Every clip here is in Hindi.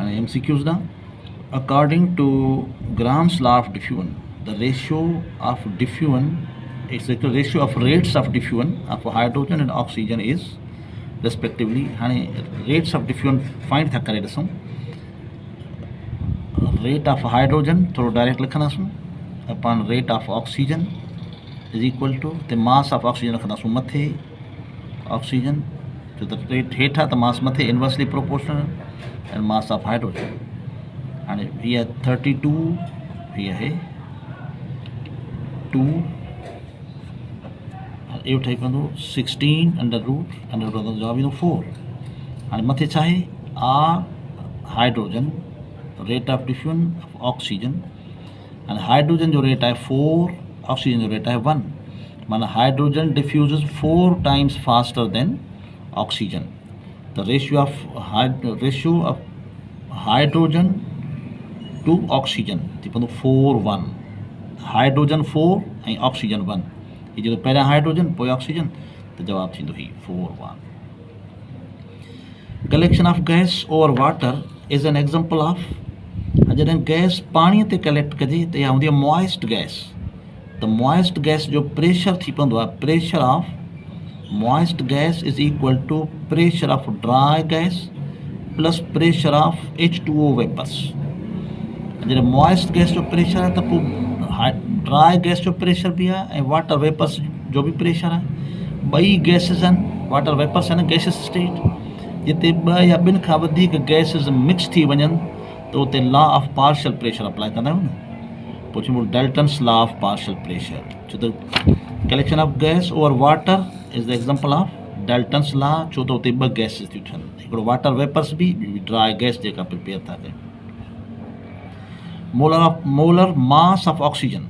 MCQs da. According to Graham's law of diffusion, the ratio of diffusion is the ratio of rates of diffusion of hydrogen and oxygen is respectively. Rates of diffusion find tha kare daso. Rate of hydrogen through direct likhanasu upon rate of oxygen is equal to the mass of oxygen rakhanasu mathe oxygen to the rate hetha the mass mathe inversely proportional and mass of hydrogen. And here 32 here है 2 ये टाइप में 16 अंडर रूट जवाब ये 4 and मथे चाहे R hydrogen rate of diffusion of oxygen and hydrogen जो rate है 4 oxygen जो rate है 1 माना hydrogen diffuses 4 times faster than oxygen. The ratio of hydrogen to oxygen tipo 4:1 hydrogen 4 and oxygen 1 ये जो पहला hydrogen पोइ oxygen तो जवाब थींदो ही 4:1. Collection of gas over water is an example of जॾहिं गैस पाणीअ ते कलेक्ट कजे त इहा हूंदी आहे moist gas. The moist gas जो प्रेशर थी पवंदो आहे pressure of moist gas is equal to pressure of dry gas plus pressure of H2O vapors. जॾहिं moist gas जो प्रेशर आहे त पोइ ड्राई गैस जो प्रेशर बि आहे ऐं वाटर वेपर्स जो बि प्रेशर आहे. ॿई गैसिस आहिनि वाटर वेपर्स आहिनि गैसिस स्टेट. जिते ॿ या ॿिनि खां वधीक गैसिस मिक्स थी वञनि त उते law of partial pressure apply कंदा आहियूं न. पोइ चइबो Dalton's law of partial pressure. छो त collection of gas over water is the example of Dalton's law. छो त उते ॿ गैसिस थियूं ठहनि. हिकिड़ो वाटर वेपर्स बि ड्राई गैस जेका प्रिपेयर था कनि. molar mass of oxygen.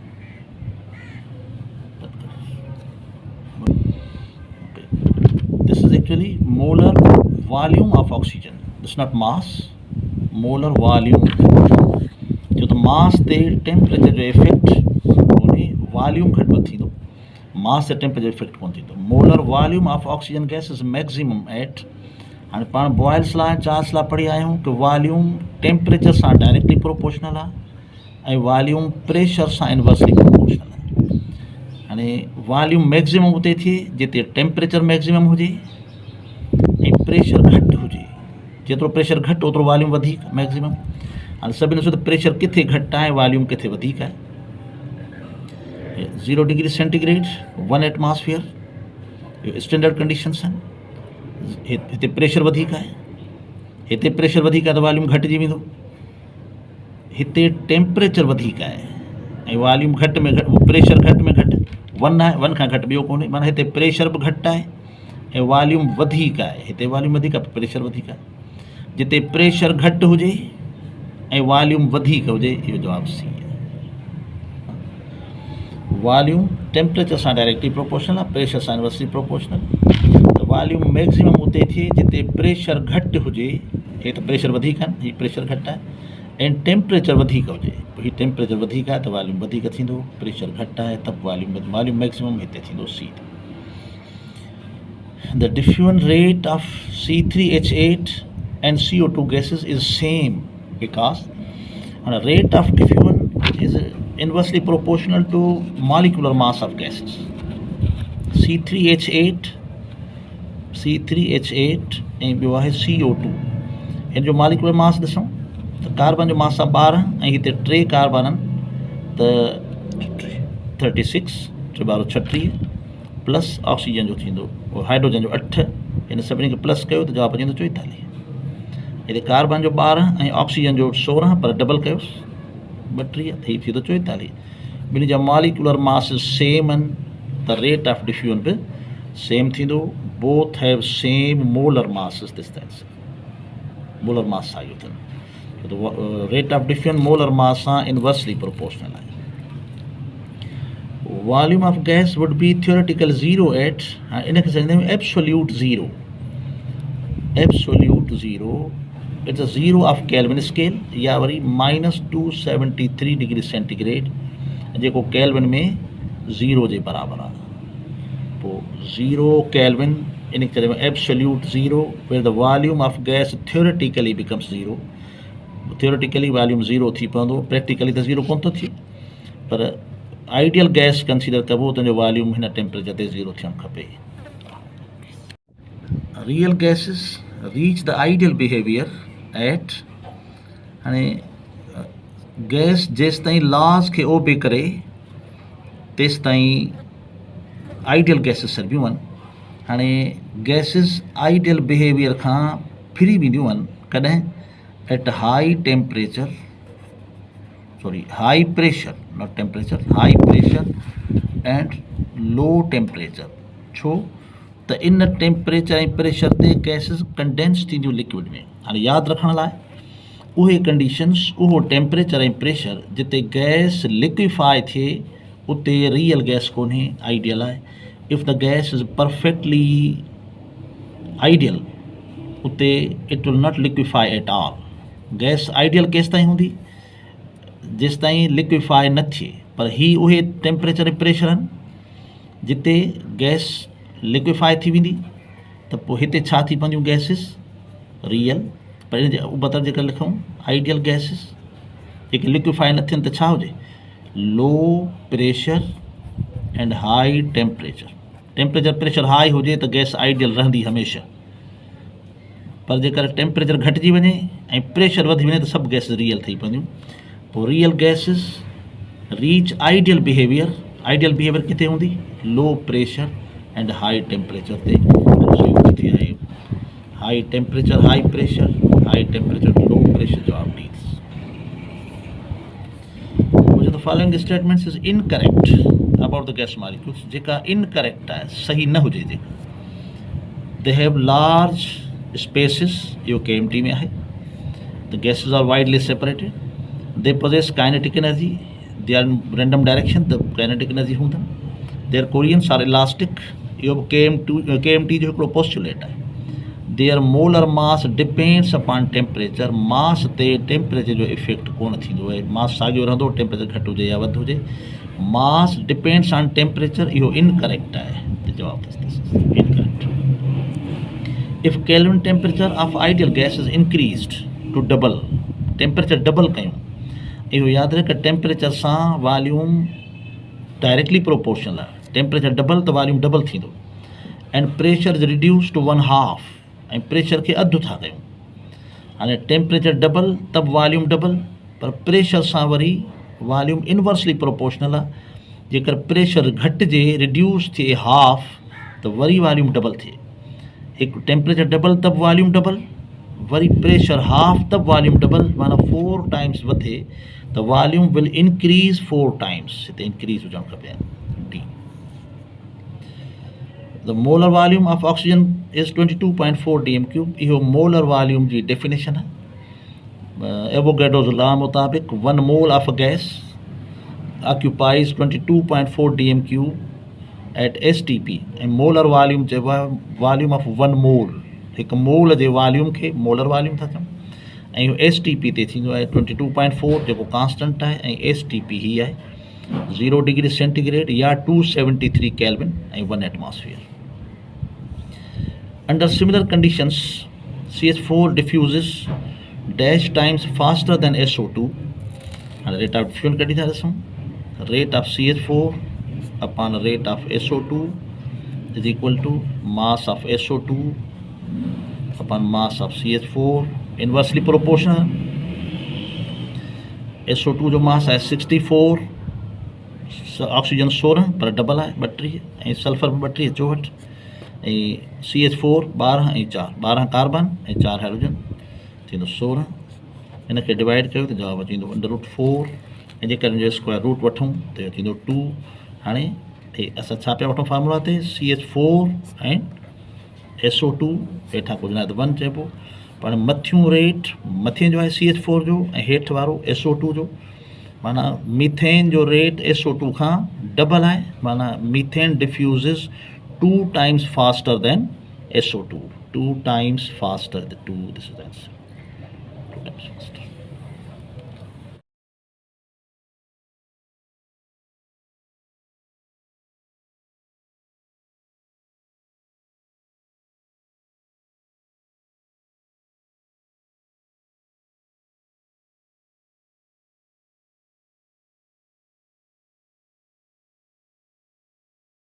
This is actually molar volume of oxygen. This is not mass. Molar volume. जो तो mass ते temperature जो effect उन्हें volume घट बद थींदो. Mass ते temperature effect कोन थींदो. Molar volume of oxygen gas is maximum at हाणे पाण बॉयल्स लाइ चार्ज लाइ पढ़ी आया आहियूं कि वॉल्यूम टेम्परेचर सां डायरेक्टली प्रोपोर्शनल आहे ऐं वॉल्यूम प्रेशर सां इनवर्सली प्रोपोर्शनल आहे. हाणे वॉल्यूम मैक्सिमम उते थिए जिते टेम्परेचर मैक्सिमम हुजे ऐं प्रेशर घटि हुजे. जेतिरो प्रेशर घटि ओतिरो वॉल्यूम वधीक मैक्सिमम. हाणे सभिनी ॾिसो त प्रेशर किथे घटि आहे वॉल्यूम किथे वधीक आहे. 0 डिग्री सेंटीग्रेड 1 एटमॉस्फेयर इहो स्टैंडर्ड कंडीशन्स आहिनि. हिते प्रेशर वधीक आहे. हिते प्रेशर वधीक आहे त वॉल्यूम घटिजी वेंदो. हिते टेम्परेचर वधीक आहे ऐं वॉल्यूम घटि में घटि प्रेशर घटि में घटि 1 आहे. 1 खां घटि ॿियो कोन्हे. माना हिते प्रेशर बि घटि आहे ऐं वॉल्यूम वधीक आहे. हिते वॉल्यूम वधीक आहे प्रेशर वधीक आहे. जिते प्रेशर घटि हुजे ऐं वॉल्यूम वधीक हुजे इहो जवाबु सी आहे. वॉल्यूम टेम्परेचर सां डायरेक्टली प्रोपोर्शनल आहे प्रेशर सां इनवर्सली प्रोपोर्शनल. त वॉल्यूम मैक्सिमम उते थिए जिते प्रेशर घटि हुजे. हे त प्रेशर वधीक आहिनि हीउ प्रेशर घटि आहे ऐं टेम्परेचर वधीक हुजे. हीउ टेम्परेचर वधीक आहे त वॉल्यूम वधीक थींदो. प्रेशर घटि आहे त वॉल्यूम मैक्सिमम हिते थींदो सी. The diffusion rate of C3H8 and CO2 gases is same because the rate of diffusion is inversely proportional to molecular mass of gases. C3H8 ऐं ॿियो आहे CO2. हिन जो मॉलिक्यूलर मास ॾिसूं त कार्बन जो मास आहे 12 ऐं हिते 3 कार्बन आहिनि त 36 × 36 प्लस ऑक्सीजन जो थींदो हाइड्रोजन जो 8. हिन सभिनी खे प्लस कयो त जवाबु अची वेंदो 44. हिते कार्बन जो 12 ऐं ऑक्सीजन जो 16 पर डबल कयोसि 32 त हीउ थींदो 44. ॿिन्ही जा मॉलिक्यूलर मास सेम आहिनि त रेट ऑफ डिफ्यूजन बि सेम थींदो. Both have same molar mass. Molar mass सां इहो अथनि त rate of diffusion molar mass सां इनवर्सली प्रोपोर्शनल आहे. Volume of gas would be theoretical 0 at इनखे चवंदा आहियूं absolute zero. Absolute zero it's a zero of kelvin scale या वरी -273 डिग्री सेंटीग्रेड जेको केल्विन में 0 जे बराबरि आहे. पोइ 0 केल्विन इनखे चवंदा आहियूं absolute zero where the volume of gas theoretically becomes 0. Theoretically volume 0 थी पवंदो, प्रैक्टिकली त 0 कोन थो थिए, पर आइडियल गैस कंसीडर कबो तुंहिंजो वॉल्यूम हिन टेम्परेचर ते 0 थियणु खपे। Real gases reach the ideal behaviour eight, हाणे गैस जेसि ताईं लॉस खे ओबे करे तेसि ताईं आइडियल गैसिस चइबियूं आहिनि। हाणे गैसिस आइडियल बिहेवियर खां फिरी वेंदियूं आहिनि कॾहिं? At high temperature, sorry high pressure, not temperature, high pressure and low temperature. छो त इन टेम्परेचर ऐं प्रेशर ते गैसिस कंडेंस थींदियूं लिक्विड में। हाणे यादि रखण लाइ उहे कंडीशन्स, उहो टेम्परेचर ऐं प्रेशर जिते गैस लिक्विफाई थिए उते रियल गैस कोन्हे, आइडियल आहे। If the gas is perfectly ideal उते it will not liquefy at all. Gas ideal केसि ताईं हूंदी? जेसि ताईं लिक्विफाई न थिए। पर ही उहे टेम्परेचर ऐं प्रेशर आहिनि जिते गैस लिक्विफाई थी वेंदी, त पोइ हिते छा थी पवंदियूं गैसिस? रियल। पर इन जे बदिरां जेका लिखूं आइडियल गैसिस, जेके लिक्विफाई न थियनि त छा हुजे? Low pressure and high temperature. Temperature pressure high हुजे त गैस आइडियल रहंदी हमेशह, पर जेकर टेम्परेचर घटिजी वञे ऐं प्रेशर वधी वञे त सभु गैस रियल थी पवंदियूं। पोइ real gases reach ideal behaviour. Ideal behaviour किथे हूंदी? Low pressure and high temperature ते थी आहे। High temperature high pressure, high temperature low pressure जो आप deals. The following statements is incorrect about the gas molecules। जेका इनकरेक्ट आहे, सही न हुजे जेका। They have large spaces, इहो KMT में आहे। The gases are widely separated। They possess kinetic energy। They are in random direction, the kinetic energy हूंदनि। Their coherence are elastic। इहो KMT जो हिकिड़ो पोस्टुलेट आहे। Their molar mass depends upon temperature। मास ते टेम्परेचर जो इफेक्ट कोन थींदो आहे। मास साॻियो रहंदो, टेम्परेचर घटि हुजे या वधि हुजे। मास डिपेंड्स ऑन टेम्परेचर, इहो इनकरेक्ट आहे। त जवाबु incorrect. If Kelvin temperature of ideal gas is increased to double, temperature double कयूं, इहो यादि रहे त टेम्परेचर सां वॉल्यूम डायरेक्टली प्रोपोर्शनल आहे। टेम्परेचर डबल त वॉल्यूम डबल थींदो। And pressure is reduce to 1/2, ऐं प्रेशर खे अधु था कयूं। हाणे टेम्परेचर डबल त वॉल्यूम डबल, पर प्रेशर सां वरी वॉल्यूम इनवर्सली प्रोपोर्शनल आहे। जेकर प्रेशर घटिजे, रिड्यूस थिए हाफ, त वरी वॉल्यूम डबल थिए। हिकु टेम्परेचर डबल त वॉल्यूम डबल, वरी प्रेशर हाफ त वॉल्यूम डबल, माना 4 टाइम्स वधे त वॉल्यूम विल इंक्रीज 4 टाइम्स। हिते इंक्रीज हुजणु खपे। D. The molar volume of oxygen is 22.4 dm3। इहो मोलर वॉल्यूम जी डेफिनेशन है। एवोगैड्रोस लॉ मुताबिक 1 mole of gas occupies 22.4 dm3 at STP। ऐं मोलर वॉल्यूम चइबो आहे वॉल्यूम ऑफ 1 मोल। हिकु मोल जे वॉल्यूम खे मोलर वॉल्यूम था चऊं, ऐं इहो STP ते थींदो आहे 22.4 जेको कांस्टेंट आहे, ऐं STP ही आहे 0 डिग्री सेंटीग्रेड या 273 केल्विन ऐं 1 atmosphere. Under similar conditions, CH4 diffuses dash times faster than SO2। and rate of diffusion कढी था ॾिसूं। rate of CH4 upon rate of SO2 is equal to mass of SO2 upon mass of CH4, inversely proportional। SO2 जो मास आहे 64, ऑक्सीजन 16 पर डबल आहे 32, ऐं सल्फर बि 32 64, ऐं CH4 12 ऐं 4, 12 कार्बन ऐं 4 हाइड्रोजन थींदो 16। हिनखे डिवाइड कयो त जवाबु अची वेंदो √4, ऐं जेकर हिनजो स्क्वायर रूट वठूं त इहो थींदो 2। हाणे असां छा पिया वठूं फार्मूला ते? CH4 ऐं SO2, हेठां कुझु न आहे त 1 चइबो। पर मथियूं रेट, मथे जो आहे CH4 जो ऐं हेठि वारो SO2 जो, माना मीथेन जो रेट SO2 खां डबल आहे। माना methane डिफ्यूज़िस 2 times faster than SO2, 2 times faster, the 2, this is answer, 2 times faster।